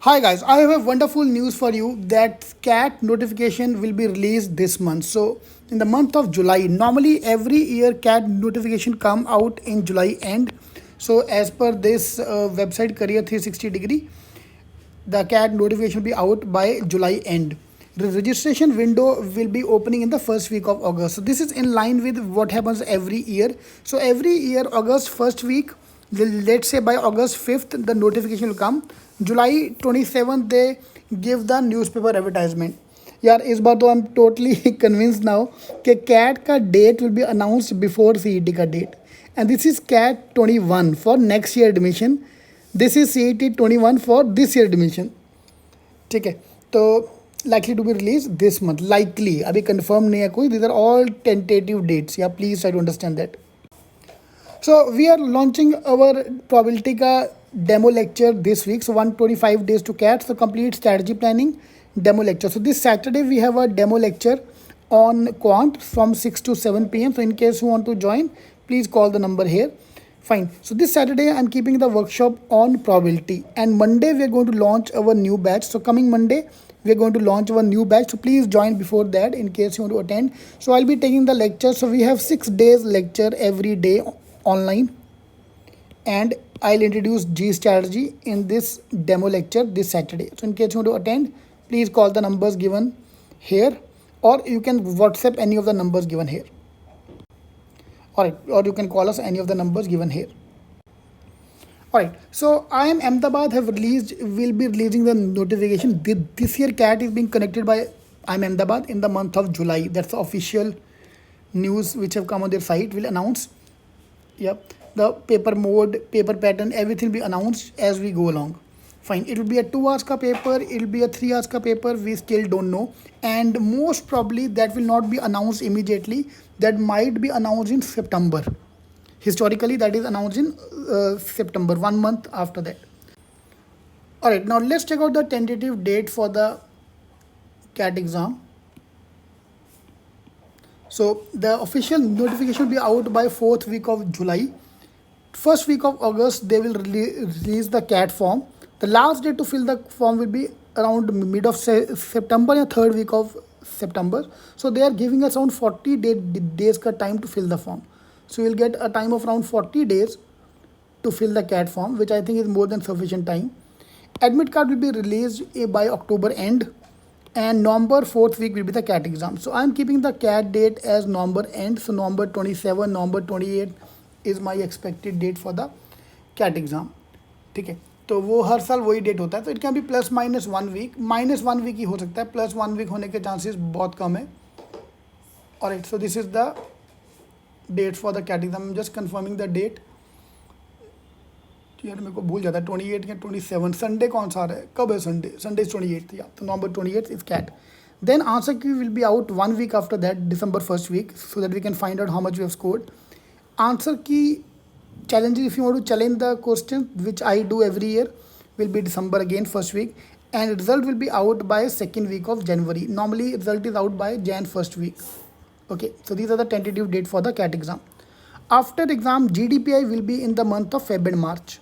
Hi guys, I have a wonderful news for you that CAT notification will be released this month. So in the month of July, normally every year CAT notification come out in July end. So as per this website Career 360 degree, the CAT notification will be out by July end. The registration window will be opening in the first week of August. So this is in line with what happens every year. So every year August first week, let's say by August 5th the notification will come. July 27th they give the newspaper advertisement. यार इस बार तो I am totally convince now कि CAT का date will be announced before CET का date and this is CAT 21 for next year admission. This is CET 21 for this year admission. ठीक है, तो likely to be released this month. Likely अभी confirm नहीं है कोई. These are all tentative dates. Yeah, please try to understand that. So we are launching our probability का demo lecture this week. So 125 days to CAT. So complete strategy planning demo lecture. So this Saturday we have a demo lecture on quant from 6 to 7 p.m. So in case you want to join, please call the number here. Fine. So this Saturday I'm keeping the workshop on probability, and Monday we are going to launch our new batch. So coming Monday we are going to launch our new batch. So please join before that in case you want to attend. So I'll be taking the lecture. So we have 6 days lecture every day online, and I'll introduce G strategy in this demo lecture this Saturday. So in case you want to attend, please call the numbers given here, or you can WhatsApp any of the numbers given here. Alright, or you can call us any of the numbers given here. Alright, so IIM Ahmedabad will be releasing the notification. This year CAT is being connected by IIM Ahmedabad in the month of July. That's the official news which have come on their site will announce. Yep, the paper mode, paper pattern, everything will be announced as we go along. Fine, it will be a 2 hours ka paper, it will be a 3 hours ka paper, we still don't know, and most probably that will not be announced immediately. That might be announced in September. Historically that is announced in September, 1 month after that. Alright, now let's check out the tentative date for the CAT exam. So the official notification will be out by 4th week of July. First week of August they will release the CAT form. The last day to fill the form will be around mid of September or 3rd week of September. So they are giving us around 40 days ka time to fill the form. So you'll get a time of around 40 days to fill the CAT form, which I think is more than sufficient time. Admit card will be released by October end, and November 4th week will be the CAT exam. So I'm keeping the CAT date as November end. So November 27, November 28 is my expected date for the CAT exam. ठीक है, तो वो हर साल वही date होता है. तो it can be plus minus 1 week, -1 week ही हो सकता है, प्लस 1 वीक होने के चांसेस बहुत कम है. Alright, so this is the date for the CAT exam. Just confirming the date. यार मेरे को भूल जाता है 28 या 27. संडे कौन सा आ रहा है, कब है संडे? Sunday is 28. या तो November 28 is CAT. Then answer key will be out 1 week after that, December 1st week, so that we can find out how much we have scored. Answer key challenges, if you want to challenge the question, which I do every year, will be December again 1st week, and result will be out by 2nd week of January. Normally result is out by Jan 1st week. Okay, so these are the tentative date for the CAT exam. After exam, GDPI will be in the month of Feb and March.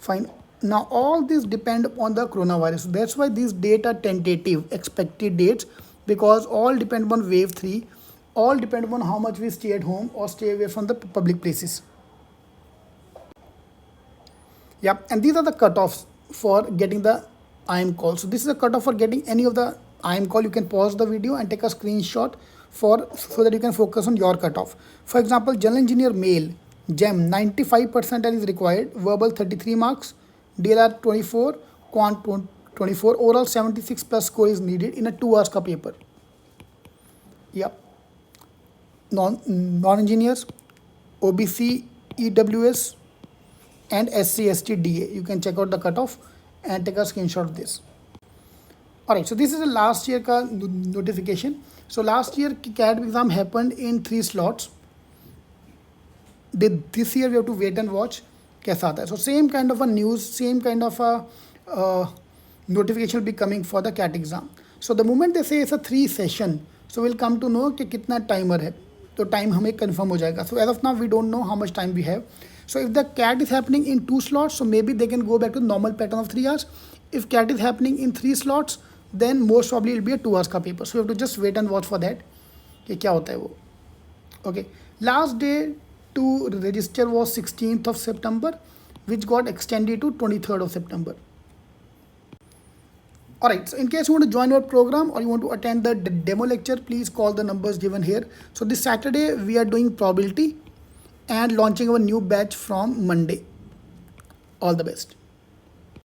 Fine. Now all this depend on the coronavirus. That's why these dates are tentative, expected dates, because all depend on wave 3. All depend upon how much we stay at home or stay away from the public places. Yep, and these are the cutoffs for getting the IIM call. So this is a cutoff for getting any of the IIM call. You can pause the video and take a screenshot so that you can focus on your cutoff. For example, general engineer male, GEM 95% is required, verbal 33 marks, DLR 24, quant 24, overall 76 plus score is needed in a 2 hours ka paper. Yep. Non-engineers, OBC, EWS, and SC, ST, DA. You can check out the cutoff and take a screenshot of this. Alright, so this is the last year ka notification. So last year CAT exam happened in 3 slots. This year we have to wait and watch कैसा आता है. So same kind of a news, same kind of a notification will be coming for the CAT exam. So the moment they say it's a 3 session, so we'll come to know कि कितना timer है, तो time हमें confirm हो जाएगा. So as of now we don't know how much time we have. So if the CAT is happening in 2 slots, so maybe they can go back to normal pattern of 3 hours. If CAT is happening in 3 slots, then most probably it will be a 2 hours का paper. So you have to just wait and watch for that कि क्या होता है वो. Okay, last day to register was 16th of September, which got extended to 23rd of September. Alright, so in case you want to join our program or you want to attend the demo lecture, please call the numbers given here. So this Saturday we are doing probability and launching our new batch from Monday. All the best.